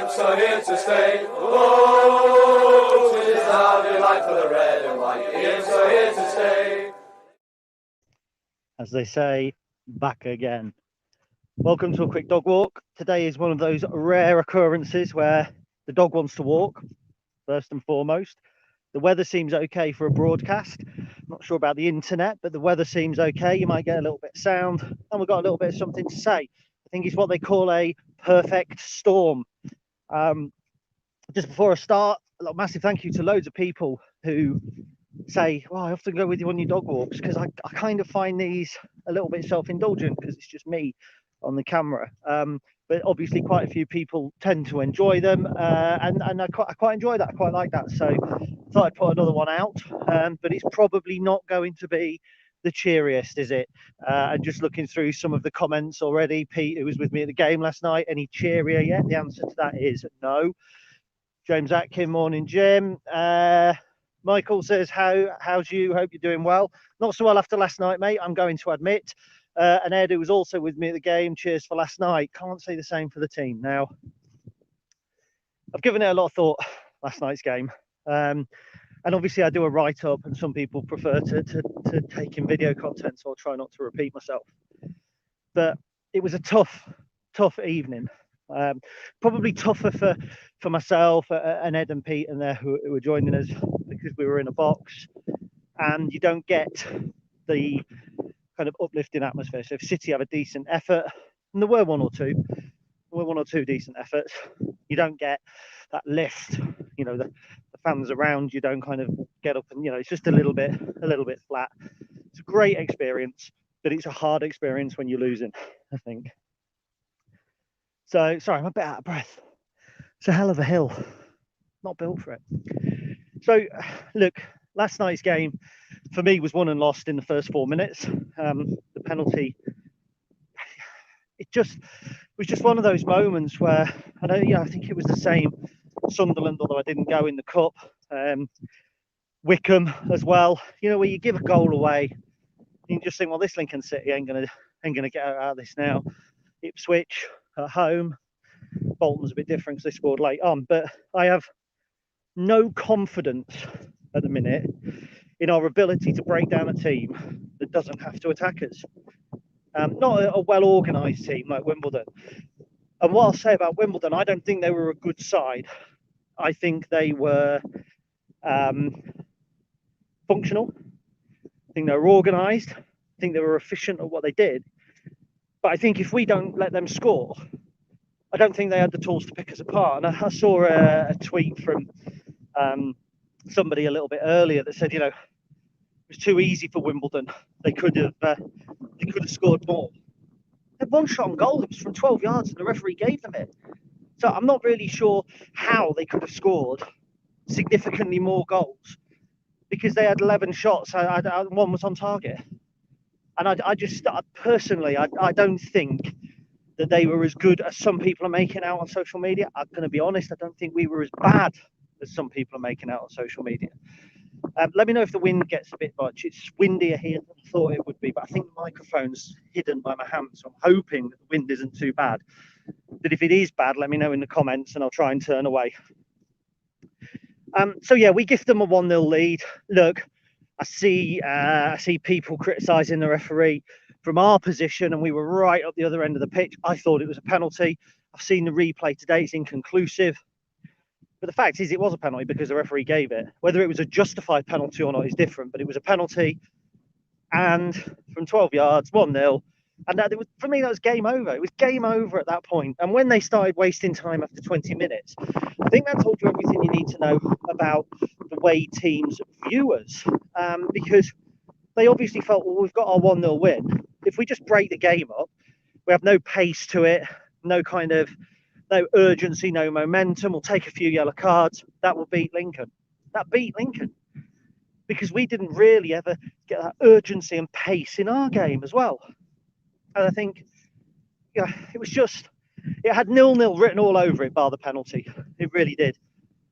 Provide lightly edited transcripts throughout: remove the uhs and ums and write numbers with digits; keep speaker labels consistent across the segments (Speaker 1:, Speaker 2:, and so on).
Speaker 1: So here to stay. Oh, 'tis now delight for the red and white. So here to stay.
Speaker 2: As they say, back again. Welcome to a quick dog walk. Today is one of those rare occurrences where the dog wants to walk, first and foremost. The weather seems okay for a broadcast. Not sure about the internet, but the weather seems okay. You might get a little bit of sound, and we've got a little bit of something to say. I think it's what they call a perfect storm. Just before I start, a massive thank you to loads of people who say, well, I often go with you on your dog walks, because I kind of find these a little bit self-indulgent because it's just me on the camera. But obviously quite a few people tend to enjoy them, and I quite enjoy that. I quite like that. So I thought I'd put another one out, but it's probably not going to be the cheeriest, is it? And just looking through some of the comments already, Pete, who was with me at the game last night, any cheerier yet? The answer to that is no. James Atkin, morning, Jim. Michael says, how's you? Hope you're doing well. Not so well after last night, mate, I'm going to admit. And Ed, who was also with me at the game, cheers for last night. Can't say the same for the team. Now, I've given it a lot of thought, last night's game. And obviously I do a write-up, and some people prefer to take in video content, so I'll try not to repeat myself. But it was a tough evening. Probably tougher for myself and Ed and Pete and there who were joining us, because we were in a box and you don't get the kind of uplifting atmosphere. So if City have a decent effort, and there were one or two decent efforts, you don't get that lift. You know, the fans around you don't kind of get up, and you know, it's just a little bit flat. It's a great experience, but it's a hard experience when you're losing, I think. So, sorry, I'm a bit out of breath. It's a hell of a hill. Not built for it. So, look, last night's game for me was won and lost in the first 4 minutes. The penalty, it was just one of those moments where, I think it was the same Sunderland, although I didn't go in the cup. Wickham as well. You know, where you give a goal away, you can just think, well, this Lincoln City ain't gonna get out of this now. Ipswich at home, Bolton's a bit different because they scored late on, but I have no confidence at the minute in our ability to break down a team that doesn't have to attack us. Not a well-organised team like Wimbledon. And what I'll say about Wimbledon, I don't think they were a good side. I think they were functional. I think they were organised. I think they were efficient at what they did. But I think if we don't let them score, I don't think they had the tools to pick us apart. And I saw a tweet from somebody a little bit earlier that said, you know, it was too easy for Wimbledon. They could have scored more. They had one shot on goal. It was from 12 yards, and the referee gave them it. So I'm not really sure how they could have scored significantly more goals, because they had 11 shots. One was on target. And I personally don't think that they were as good as some people are making out on social media. I'm going to be honest, I don't think we were as bad as some people are making out on social media. Let me know if the wind gets a bit much. It's windier here than I thought it would be, but I think the microphone's hidden by my hand, so I'm hoping that the wind isn't too bad. But if it is bad, let me know in the comments and I'll try and turn away. So yeah, we gift them a 1-0 lead. Look, I see people criticising the referee from our position, and we were right up the other end of the pitch. I thought it was a penalty. I've seen the replay today. It's inconclusive. But the fact is, it was a penalty because the referee gave it. Whether it was a justified penalty or not is different, but it was a penalty. And from 12 yards, 1-0. And for me, that was game over. It was game over at that point. And when they started wasting time after 20 minutes, I think that told you everything you need to know about the way teams view us. Because they obviously felt, well, we've got our 1-0 win. If we just break the game up, we have no pace to it, no urgency, no momentum. We'll take a few yellow cards. That will beat Lincoln. That beat Lincoln. Because we didn't really ever get that urgency and pace in our game as well. And I think, yeah, it had 0-0 written all over it, bar the penalty. It really did.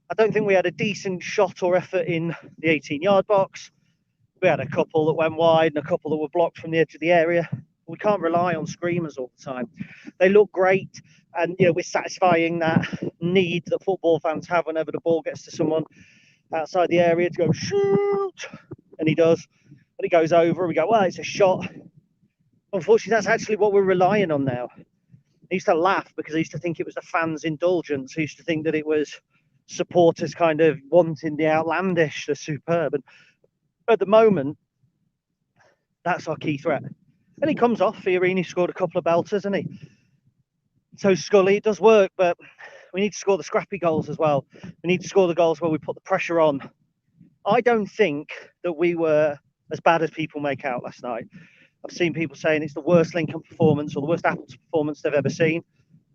Speaker 2: I don't think we had a decent shot or effort in the 18-yard box. We had a couple that went wide and a couple that were blocked from the edge of the area. We can't rely on screamers all the time. They look great, and we're satisfying that need that football fans have whenever the ball gets to someone outside the area to go shoot, and he does, and it goes over, and we go, well, it's a shot. Unfortunately, that's actually what we're relying on now. I used to laugh because I used to think it was the fans' indulgence. I used to think that it was supporters kind of wanting the outlandish, the superb. And at the moment, that's our key threat. And he comes off. Fiorini scored a couple of belters, hasn't he? So Scully, it does work, but we need to score the scrappy goals as well. We need to score the goals where we put the pressure on. I don't think that we were as bad as people make out last night. I've seen people saying it's the worst Lincoln performance or the worst Appleton performance they've ever seen.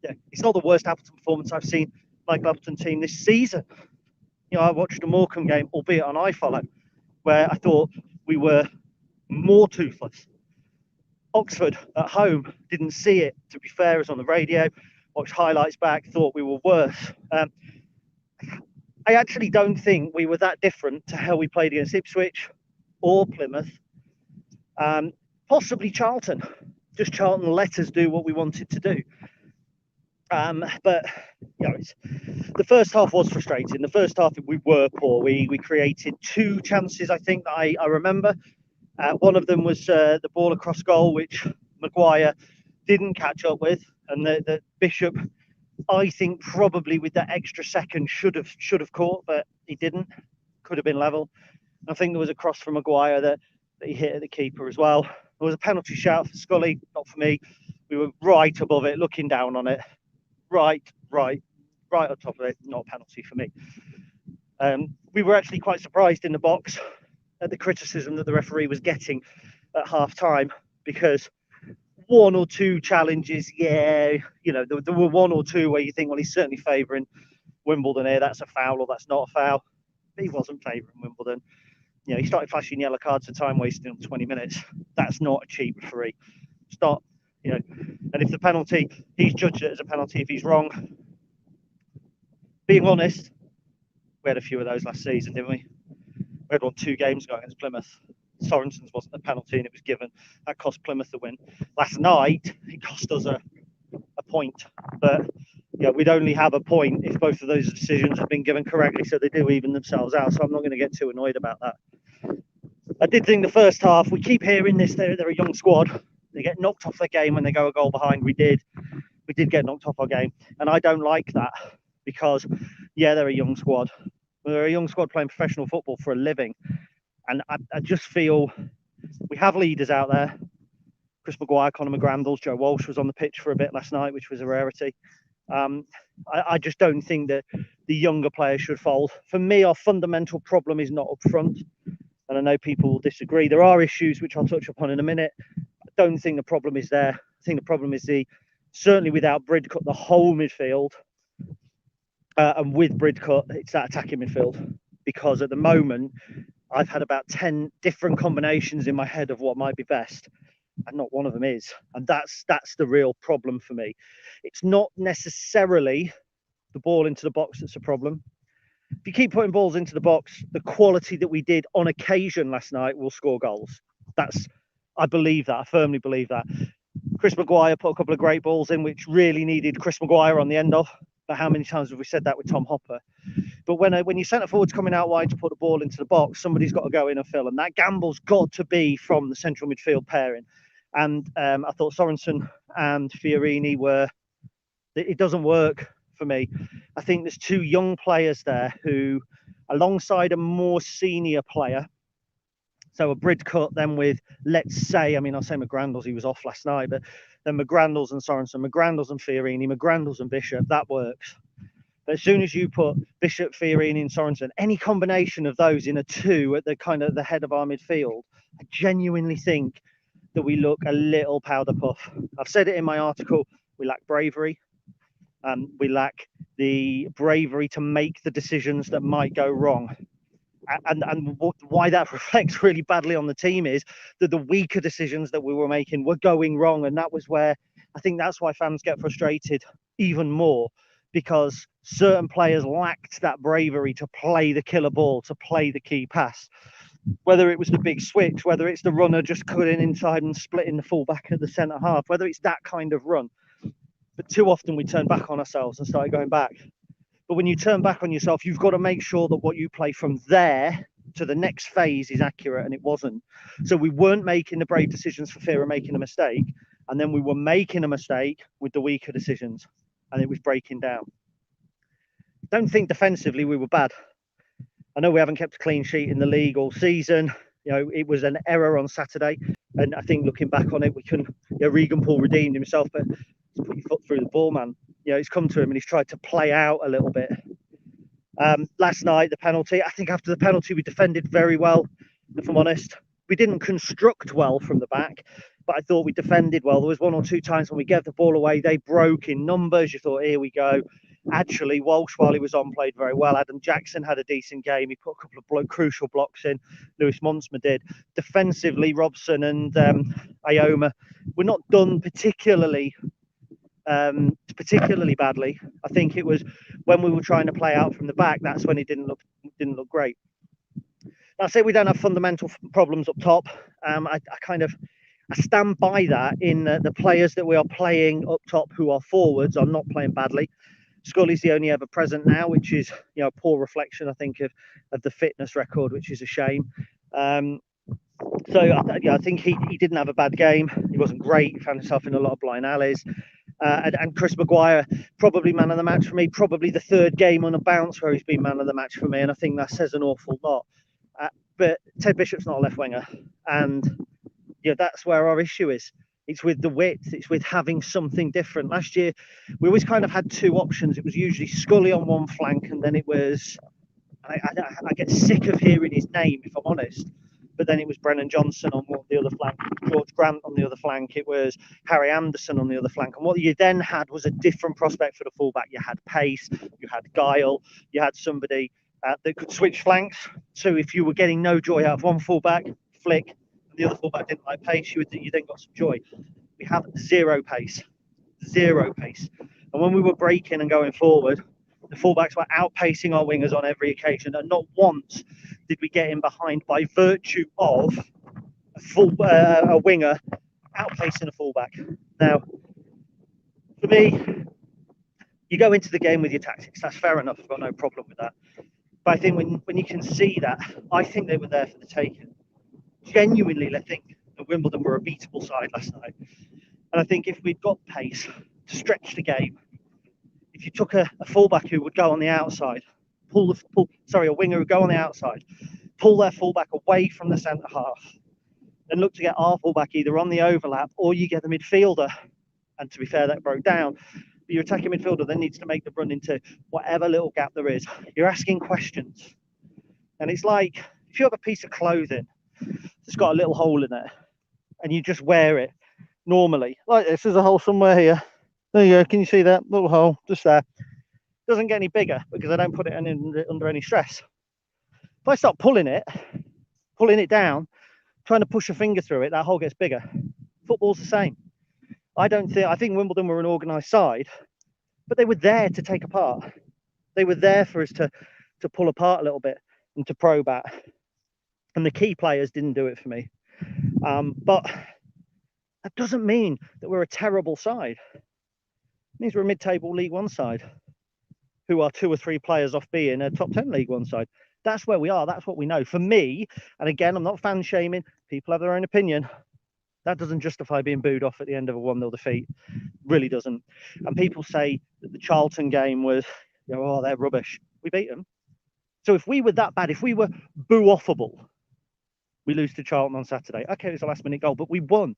Speaker 2: Yeah, it's not the worst Appleton performance I've seen like the Appleton team this season. You know, I watched a Morecambe game, albeit on iFollow, where I thought we were more toothless. Oxford at home didn't see it, to be fair, as on the radio, watched highlights back, thought we were worse. I actually don't think we were that different to how we played against Ipswich or Plymouth. Possibly Charlton. Just Charlton let us do what we wanted to do. But you know, the first half was frustrating. The first half we were poor. We created 2 chances, I think, that I remember. One of them was the ball across goal, which Maguire didn't catch up with, and the Bishop, I think, probably with that extra second should have caught, but he didn't. Could have been level. I think there was a cross from Maguire that he hit at the keeper as well. There was a penalty shout for Scully, not for me. We were right above it, looking down on it. Right on top of it, not a penalty for me. We were actually quite surprised in the box at the criticism that the referee was getting at half time, because 1 or 2 challenges, yeah, you know, there were 1 or 2 where you think, well, he's certainly favouring Wimbledon here, that's a foul or that's not a foul. But he wasn't favouring Wimbledon. You know, he started flashing yellow cards for time wasting on 20 minutes. That's not a cheap referee. It's not, you know, and if the penalty, he's judged it as a penalty if he's wrong. Being honest, we had a few of those last season, didn't we? We had 2 games ago against Plymouth. Sorensen's wasn't a penalty and it was given. That cost Plymouth the win. Last night, it cost us a point. But yeah, we'd only have a point if both of those decisions had been given correctly, so they do even themselves out. So I'm not going to get too annoyed about that. I did think the first half, we keep hearing this, they're a young squad. They get knocked off their game when they go a goal behind. We did get knocked off our game. And I don't like that because, yeah, they're a young squad. They're a young squad playing professional football for a living. And I just feel we have leaders out there. Chris Maguire, Conor McGrandles, Joe Walsh was on the pitch for a bit last night, which was a rarity. I just don't think that the younger players should fold. For me, our fundamental problem is not up front. And I know people will disagree. There are issues which I'll touch upon in a minute. I don't think the problem is there. I think the problem is certainly without Bridcut, the whole midfield. And with Bridcut, it's that attacking midfield. Because at the moment, I've had about 10 different combinations in my head of what might be best. And not one of them is. And that's the real problem for me. It's not necessarily the ball into the box that's a problem. If you keep putting balls into the box, the quality that we did on occasion last night will score goals. I believe that. I firmly believe that. Chris Maguire put a couple of great balls in, which really needed Chris Maguire on the end of. But how many times have we said that with Tom Hopper? But when your centre forward's coming out wide to put the ball into the box, somebody's got to go in and fill. And that gamble's got to be from the central midfield pairing. And I thought Sorensen and Fiorini it doesn't work for me. I think there's 2 young players there who, alongside a more senior player, so a Bridcut, then with, let's say, I mean, I'll say McGrandles, he was off last night, but then McGrandles and Sorensen, McGrandles and Fiorini, McGrandles and Bishop, that works. But as soon as you put Bishop, Fiorini and Sorensen, any combination of those in a 2 at the kind of the head of our midfield, I genuinely think that we look a little powder puff. I've said it in my article, we lack bravery. We lack the bravery to make the decisions that might go wrong. And why that reflects really badly on the team is that the weaker decisions that we were making were going wrong. And that was where I think that's why fans get frustrated even more, because certain players lacked that bravery to play the killer ball, to play the key pass. Whether it was the big switch, whether it's the runner just cutting inside and splitting the fullback at the centre half, whether it's that kind of run. But too often we turned back on ourselves and started going back. But when you turn back on yourself, you've got to make sure that what you play from there to the next phase is accurate, and it wasn't. So we weren't making the brave decisions for fear of making a mistake, and then we were making a mistake with the weaker decisions, and it was breaking down. Don't think defensively we were bad. I know we haven't kept a clean sheet in the league all season. It was an error on Saturday, and I think looking back on it, we can. Regan Paul redeemed himself, but he's put your foot through the ball, man. He's come to him and he's tried to play out a little bit. Last night, the penalty. I think after the penalty, we defended very well. If I'm honest, we didn't construct well from the back, but I thought we defended well. There was one or two times when we gave the ball away, they broke in numbers. You thought, here we go. Actually, Walsh, while he was on, played very well. Adam Jackson had a decent game. He put a couple of crucial blocks in. Lewis Monsma did. Defensively, Robson and Ioma were not done particularly badly. I think it was when we were trying to play out from the back, that's when it didn't look great. I say we don't have fundamental problems up top. I stand by that in the players that we are playing up top who are forwards are not playing badly. Scully's the only ever present now, which is a poor reflection, I think, of the fitness record, which is a shame. So I think he didn't have a bad game. He wasn't great. He found himself in a lot of blind alleys. And Chris Maguire, probably man of the match for me. Probably the third game on a bounce where he's been man of the match for me, and I think that says an awful lot. But Ted Bishop's not a left winger, and that's where our issue is. It's with the width. It's with having something different. Last year, we always kind of had two options. It was usually Scully on one flank, and then it was. I get sick of hearing his name, if I'm honest. But then it was Brennan Johnson on the other flank, George Grant on the other flank. It was Harry Anderson on the other flank. And what you then had was a different prospect for the fullback. You had pace, you had guile, you had somebody that could switch flanks. So if you were getting no joy out of one fullback, flick, and the other fullback didn't like pace, you then got some joy. We have zero pace. And when we were breaking and going forward, the fullbacks were outpacing our wingers on every occasion, and not once did we get in behind by virtue of a winger outpacing a fullback. Now, for me, you go into the game with your tactics. That's fair enough. I've got no problem with that. But I think when you can see that, I think they were there for the taking. Genuinely, I think that Wimbledon were a beatable side last night. And I think if we'd got pace to stretch the game, if you took a fullback who would go on the outside, a winger who would go on the outside, pull their fullback away from the centre half, and look to get our fullback either on the overlap or you get the midfielder. And to be fair, that broke down. But your attacking midfielder then needs to make the run into whatever little gap there is. You're asking questions. And it's like if you have a piece of clothing that's got a little hole in it and you just wear it normally, like this, there's a hole somewhere here. There you go. Can you see that little hole just there? Doesn't get any bigger because I don't put it under any stress. If I start pulling it down, trying to push a finger through it, that hole gets bigger. Football's the same. I think Wimbledon were an organised side, but they were there to take apart. They were there for us to pull apart a little bit and to probe at. And the key players didn't do it for me. But that doesn't mean that we're a terrible side. It means we're a mid-table League One side who are 2 or 3 players off being a top 10 League One side. That's where we are. That's what we know. For me, and again, I'm not fan shaming. People have their own opinion. That doesn't justify being booed off at the end of a 1-0 defeat. Really doesn't. And people say that the Charlton game was, they're rubbish. We beat them. So if we were that bad, if we were boo-offable, we lose to Charlton on Saturday. Okay, it was a last-minute goal, but we won.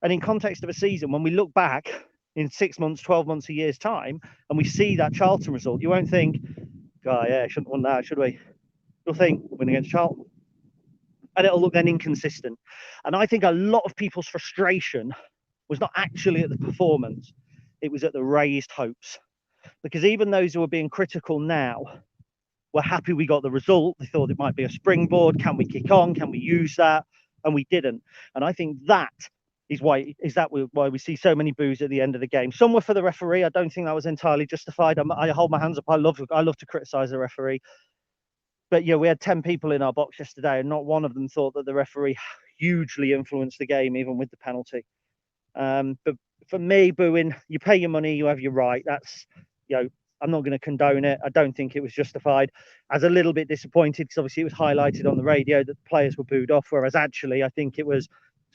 Speaker 2: And in context of a season, when we look back in 6 months, 12 months, a year's time, and we see that Charlton result, you won't think, shouldn't have won that, should we? You'll think, win against Charlton. And it'll look then inconsistent. And I think a lot of people's frustration was not actually at the performance, it was at the raised hopes. Because even those who are being critical now were happy we got the result. They thought it might be a springboard. Can we kick on? Can we use that? And we didn't. And I think that is why we see so many boos at the end of the game. Some were for the referee. I don't think that was entirely justified. I hold my hands up. I love to criticise the referee. But we had 10 people in our box yesterday, and not one of them thought that the referee hugely influenced the game, even with the penalty. But for me, booing, you pay your money, you have your right. That's, I'm I'm not going to condone it. I don't think it was justified. I was a little bit disappointed because obviously it was highlighted on the radio that the players were booed off, whereas actually I think it was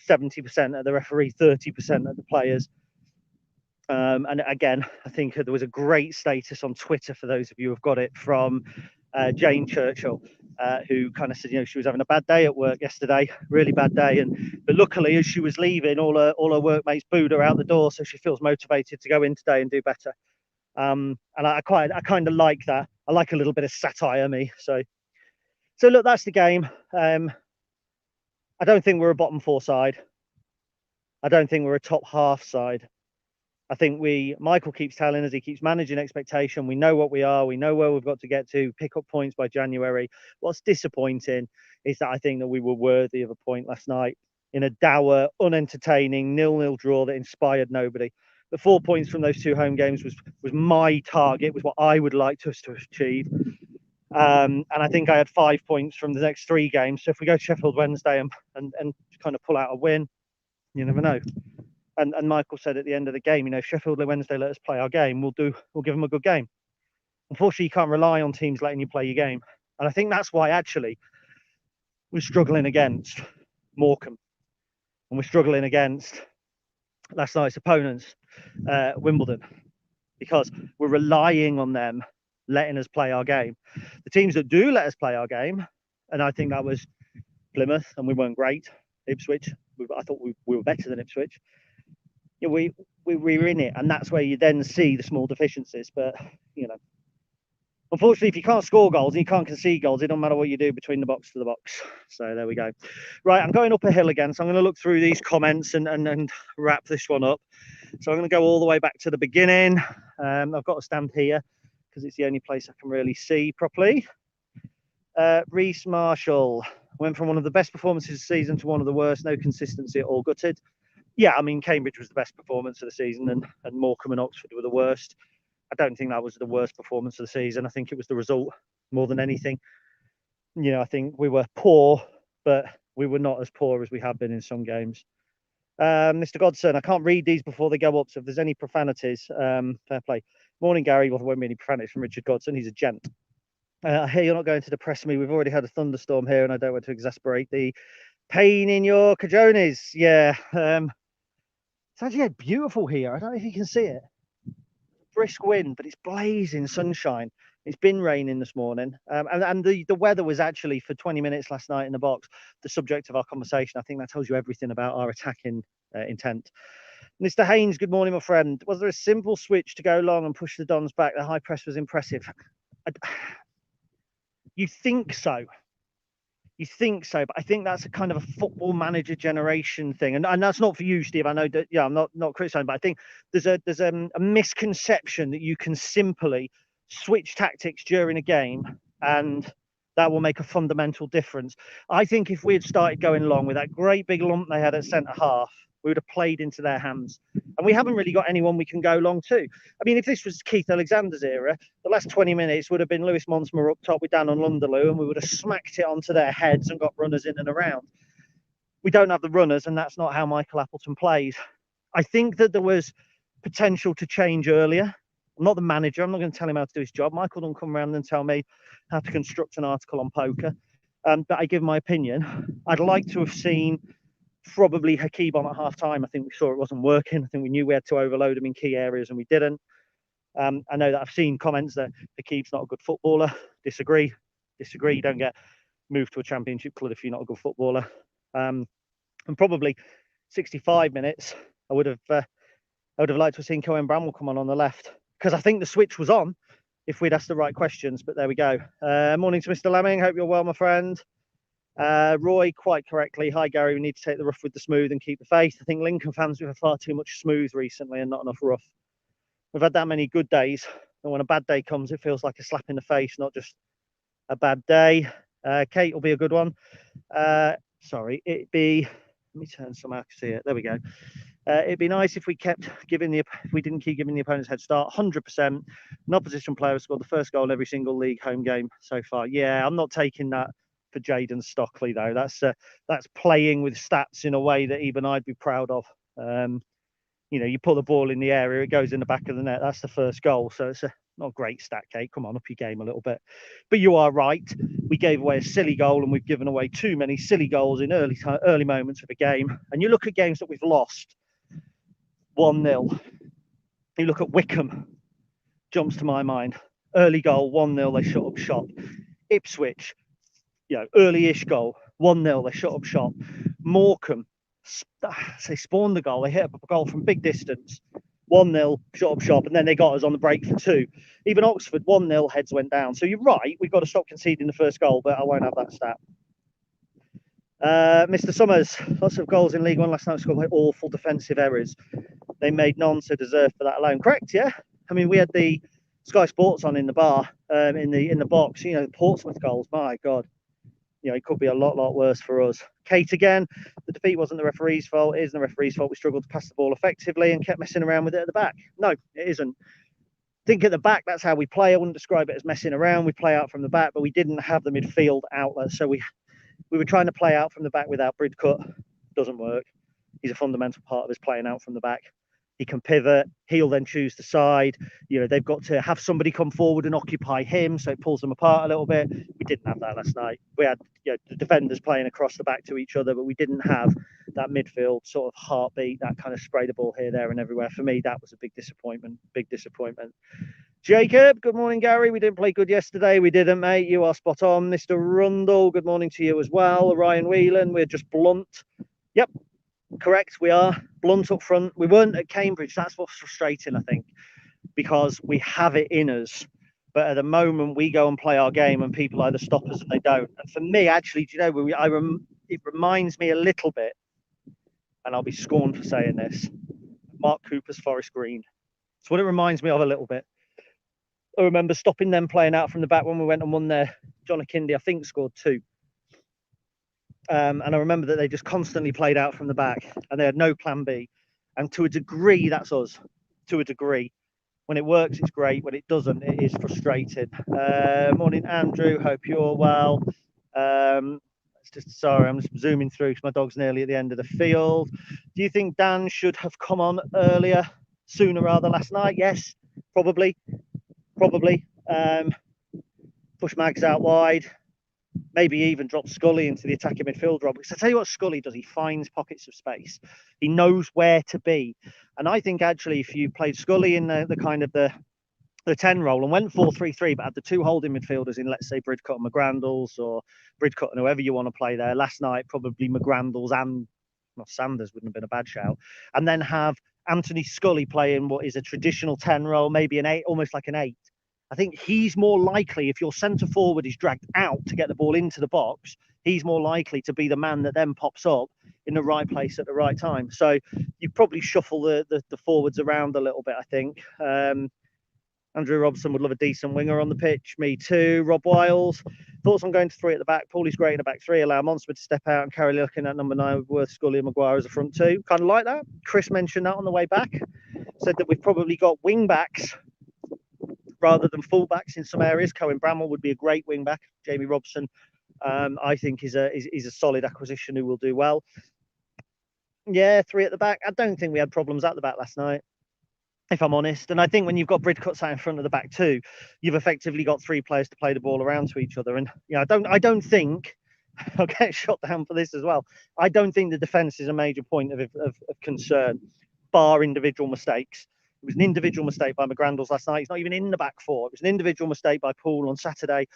Speaker 2: 70% of the referee, 30% of the players. And again, I think there was a great status on Twitter, for those of you who've got it, from Jane Churchill, who kind of said, she was having a bad day at work yesterday, really bad day, but luckily as she was leaving, all her workmates booed her out the door, so she feels motivated to go in today and do better. And I kind of like that. I like a little bit of satire, me. So look, that's the game. I don't think we're a bottom four side. I don't think we're a top half side. I think Michael keeps telling us, he keeps managing expectation. We know what we are. We know where we've got to get to, pick up points by January. What's disappointing is that I think that we were worthy of a point last night in a dour, unentertaining 0-0 draw that inspired nobody. The 4 points from those two home games was my target, was what I would like us to achieve. And I think I had 5 points from the next 3 games. So if we go to Sheffield Wednesday and kind of pull out a win, you never know. And Michael said at the end of the game, Sheffield Wednesday let us play our game, we'll give them a good game. Unfortunately, you can't rely on teams letting you play your game. And I think that's why actually we're struggling against Morecambe. And we're struggling against last night's opponents, Wimbledon, because we're relying on them letting us play our game. The teams that do let us play our game, and I think that was Plymouth, and we weren't great. Ipswich, I thought we were better than Ipswich. We were in it, and that's where you then see the small deficiencies. But unfortunately, if you can't score goals and you can't concede goals, it don't matter what you do between the box to the box. So there we go. Right, I'm going up a hill again, so I'm going to look through these comments and wrap this one up. So I'm going to go all the way back to the beginning. I've got to stand here because it's the only place I can really see properly. Reece Marshall went from one of the best performances of the season to one of the worst. No consistency at all. Gutted. Yeah, I mean, Cambridge was the best performance of the season, and Morecambe and Oxford were the worst. I don't think that was the worst performance of the season. I think it was the result more than anything. I think we were poor, but we were not as poor as we have been in some games. Mr. Godson, I can't read these before they go up, so if there's any profanities, fair play. Morning, Gary. Well, there won't be any profanities from Richard Godson. He's a gent. I hear you're not going to depress me. We've already had a thunderstorm here, and I don't want to exasperate the pain in your cajones. Yeah. It's actually beautiful here. I don't know if you can see it. Brisk wind, but it's blazing sunshine. It's been raining this morning. And the weather was actually, for 20 minutes last night in the box, the subject of our conversation. I think that tells you everything about our attacking intent. Mr. Haynes, good morning, my friend. Was there a simple switch to go long and push the Dons back? The high press was impressive. You think so. You think so, but I think that's a kind of a football manager generation thing, and that's not for you, Steve. I know that, yeah, I'm not criticizing, but I think there's a misconception that you can simply switch tactics during a game and that will make a fundamental difference. I think if we had started going long with that great big lump they had at centre half, we would have played into their hands. And we haven't really got anyone we can go long to. I mean, if this was Keith Alexander's era, the last 20 minutes would have been Lewis Monsmer up top with Dan on Lunderloo, and we would have smacked it onto their heads and got runners in and around. We don't have the runners, and that's not how Michael Appleton plays. I think that there was potential to change earlier. I'm not the manager. I'm not going to tell him how to do his job. Michael don't come around and tell me how to construct an article on poker. But I give my opinion. I'd like to have seen probably Hakeeb on at half time. I think we saw it wasn't working. I think we knew we had to overload him in key areas and we didn't. I know that I've seen comments that Hakeeb's not a good footballer. Disagree. You don't get moved to a championship club if you're not a good footballer. And probably 65 minutes, I would have liked to have seen Cohen Bramwell come on the left, because I think the switch was on if we'd asked the right questions. But there we go. Morning to Mr. Lemming. Hope you're well, my friend. Roy, quite correctly. Hi, Gary. We need to take the rough with the smooth and keep the faith. I think Lincoln fans have had far too much smooth recently and not enough rough. We've had that many good days, and when a bad day comes, it feels like a slap in the face, not just a bad day. Kate will be a good one. Sorry, it'd be. Let me turn some. I can see it. There we go. It'd be nice if we didn't keep giving the opponents head start. 100%. An opposition player has scored the first goal in every single league home game so far. Yeah, I'm not taking that for Jayden Stockley though. That's playing with stats in a way that even I'd be proud of. You put the ball in the area, it goes in the back of the net. That's the first goal. So it's Not a great stat, Kate. Come on, up your game a little bit. But you are right. We gave away a silly goal, and we've given away too many silly goals in early moments of a game. And you look at games that we've lost 1-0. You look at Wickham, jumps to my mind. Early goal, 1-0, they shut up shop. Ipswich, early-ish goal, 1-0, they shut up shop. Morecambe, they spawned the goal, they hit up a goal from big distance, 1-0, shut up shop, and then they got us on the break for 2. Even Oxford, 1-0, heads went down. So you're right, we've got to stop conceding the first goal, but I won't have that stat. Mr. Summers, lots of goals in League One last night scored by awful defensive errors. They made none, so deserved for that alone. Correct, yeah? I mean, we had the Sky Sports on in the bar, in the box. The Portsmouth goals, my God. It could be a lot worse for us. Kate again, the defeat wasn't the referee's fault. It isn't the referee's fault. We struggled to pass the ball effectively and kept messing around with it at the back. No, it isn't. I think at the back, that's how we play. I wouldn't describe it as messing around. We play out from the back, but we didn't have the midfield outlet. So we were trying to play out from the back without Bridcut. Doesn't work. He's a fundamental part of us playing out from the back. He can pivot. He'll then choose the side. They've got to have somebody come forward and occupy him, so it pulls them apart a little bit. We didn't have that last night. We had the defenders playing across the back to each other, but we didn't have that midfield sort of heartbeat, that kind of spray the ball here, there, and everywhere. For me, that was a big disappointment. Big disappointment. Jacob, good morning, Gary. We didn't play good yesterday. We didn't, mate. You are spot on. Mr. Rundle, good morning to you as well. Ryan Whelan, we're just blunt. Yep. Correct, we are blunt up front. We weren't at Cambridge. That's what's frustrating, I think, because we have it in us. But at the moment, we go and play our game, and people either stop us and they don't. And for me, actually, it reminds me a little bit, and I'll be scorned for saying this, Mark Cooper's Forest Green. It's what it reminds me of a little bit. I remember stopping them playing out from the back when we went and won there. John Akindi, I think, scored 2. And I remember that they just constantly played out from the back and they had no plan B. And to a degree, that's us. To a degree. When it works, it's great. When it doesn't, it is frustrating. Morning, Andrew. Hope you're well. Sorry, I'm just zooming through because my dog's nearly at the end of the field. Do you think Dan should have come on sooner rather last night? Yes, probably. Push Mags out wide. Maybe even drop Scully into the attacking midfield role. Because I tell you what Scully does, he finds pockets of space. He knows where to be. And I think actually if you played Scully in the kind of the 10 role and went 4-3-3, but had the 2 holding midfielders in, let's say, Bridcut and McGrandles, or Bridcut and whoever you want to play there. Last night, probably McGrandles and Sanders wouldn't have been a bad shout. And then have Anthony Scully playing what is a traditional 10 role, maybe an 8, almost like an 8. I think he's more likely, if your centre forward is dragged out to get the ball into the box, he's more likely to be the man that then pops up in the right place at the right time. So you probably shuffle the forwards around a little bit, I think. Andrew Robson would love a decent winger on the pitch. Me too. Rob Wiles. Thoughts on going to 3 at the back. Paulie's great in the back 3. Allow Monsford to step out and carry looking at number 9 with Worth, Scully and Maguire as a front 2. Kind of like that. Chris mentioned that on the way back. Said that we've probably got wing backs rather than full-backs in some areas. Cohen Bramwell would be a great wing-back. Jamie Robson, I think, is a solid acquisition who will do well. Yeah, 3 at the back. I don't think we had problems at the back last night, if I'm honest. And I think when you've got Bridcut sat in front of the back too, you've effectively got 3 players to play the ball around to each other. And I don't think I'll get shot down for this as well. I don't think the defence is a major point of concern, bar individual mistakes. It was an individual mistake by McGrandles last night. He's not even in the back 4. It was an individual mistake by Poole on Saturday.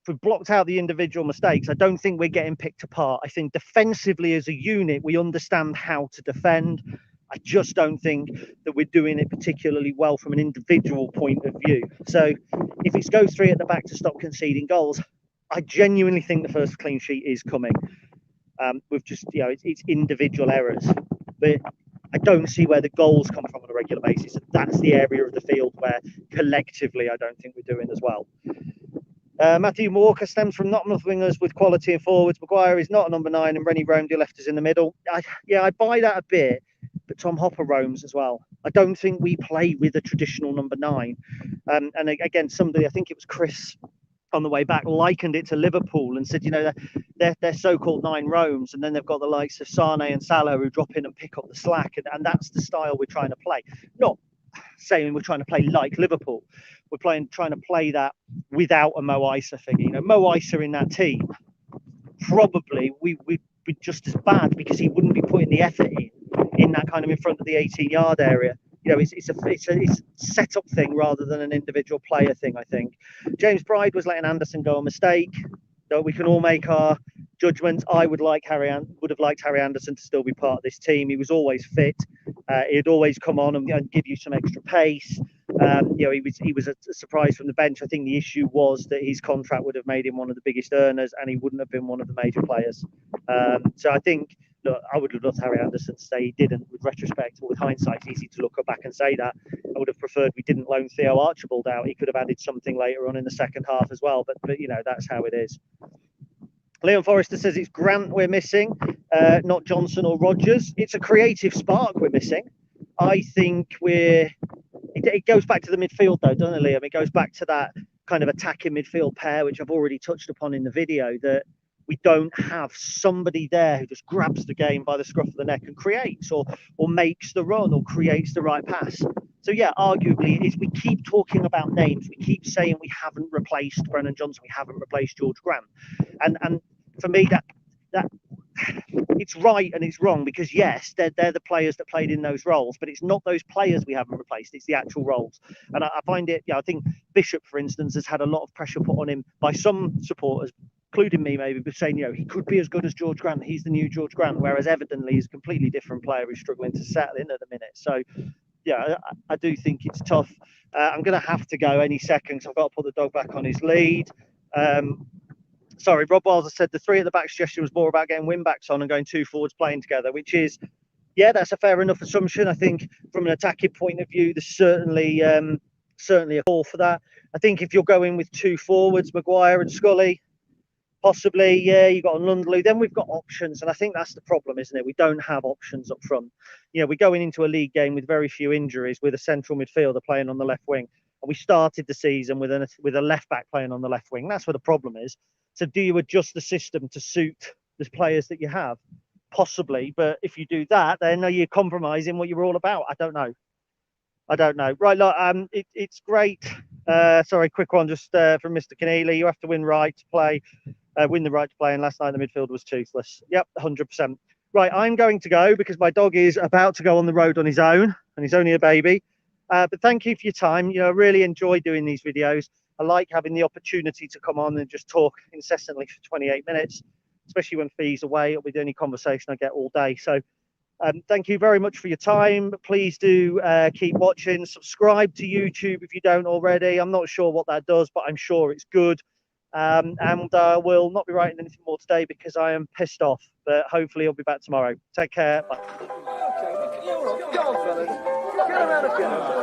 Speaker 2: If we blocked out the individual mistakes, I don't think we're getting picked apart. I think defensively as a unit, we understand how to defend. I just don't think that we're doing it particularly well from an individual point of view. So if it's go 3 at the back to stop conceding goals, I genuinely think the first clean sheet is coming. With just, it's individual errors. But I don't see where the goals come from on a regular basis. And that's the area of the field where collectively I don't think we're doing as well. Matthew Walker stems from not enough wingers with quality and forwards. Maguire is not a number 9 and Rennie Rome left us in the middle. I buy that a bit, but Tom Hopper roams as well. I don't think we play with a traditional number 9. And again, somebody, I think it was Chris on the way back, likened it to Liverpool and said, they're so-called 9 roams, and then they've got the likes of Sane and Salah who drop in and pick up the slack, and that's the style we're trying to play. saying we're trying to play like Liverpool. We're trying to play that without a Mo Isa figure. You know, Mo Isa in that team, probably we'd be just as bad because he wouldn't be putting the effort in that kind of in front of the 18-yard area. You know, it's a set-up thing rather than an individual player thing, I think. James Bride was letting Anderson go a mistake. So we can all make our judgments. I would have liked Harry Anderson to still be part of this team. He was always fit. He'd always come on and give you some extra pace. You know, he was a surprise from the bench. I think the issue was that his contract would have made him one of the biggest earners, and he wouldn't have been one of the major players. So I think, look, I would have loved Harry Anderson to stay. He didn't. With retrospect or with hindsight, it's easy to look back and say that. I would have preferred we didn't loan Theo Archibald out. He could have added something later on in the second half as well. But you know, that's how it is. Leon Forrester says it's Grant we're missing, not Johnson or Rodgers. It's a creative spark we're missing. I think it goes back to the midfield though, doesn't it, Liam? It goes back to that kind of attacking midfield pair, which I've already touched upon in the video, that we don't have somebody there who just grabs the game by the scruff of the neck and creates or makes the run or creates the right pass. So yeah, arguably it is. We keep talking about names. We keep saying we haven't replaced Brennan Johnson. We haven't replaced George Grant. And for me, that it's right and it's wrong, because yes, they're the players that played in those roles, but it's not those players we haven't replaced. It's the actual roles. And I find it, I think Bishop, for instance, has had a lot of pressure put on him by some supporters, including me maybe, but saying, he could be as good as George Grant. He's the new George Grant, whereas evidently he's a completely different player who's struggling to settle in at the minute. So yeah, I do think it's tough. I'm going to have to go any second, so I've got to put the dog back on his lead. Sorry, Rob Wiles said the three at the back suggestion was more about getting win backs on and going two forwards playing together, which is, yeah, that's a fair enough assumption. I think from an attacking point of view, there's certainly a call for that. I think if you're going with two forwards, Maguire and Scully, possibly, yeah, you've got Lundley, then we've got options. And I think that's the problem, isn't it? We don't have options up front. We're going into a league game with very few injuries, with a central midfielder playing on the left wing. And we started the season with a left back playing on the left wing. That's where the problem is. So do you adjust the system to suit the players that you have? Possibly. But if you do that, then are you compromising what you're all about? I don't know. Right, look, it's great. Sorry, quick one just from Mr. Keneally. You have to win the right to play, and last night the midfield was toothless. Yep, 100%. Right, I'm going to go because my dog is about to go on the road on his own, and he's only a baby. But thank you for your time. I really enjoy doing these videos. I like having the opportunity to come on and just talk incessantly for 28 minutes, especially when Fee's away. It'll be the only conversation I get all day. So thank you very much for your time. Please do keep watching. Subscribe to YouTube if you don't already. I'm not sure what that does, but I'm sure it's good. And we'll not be writing anything more today because I am pissed off. But hopefully I'll be back tomorrow. Take care. Bye.
Speaker 1: Okay, go on, fellas. Get around again.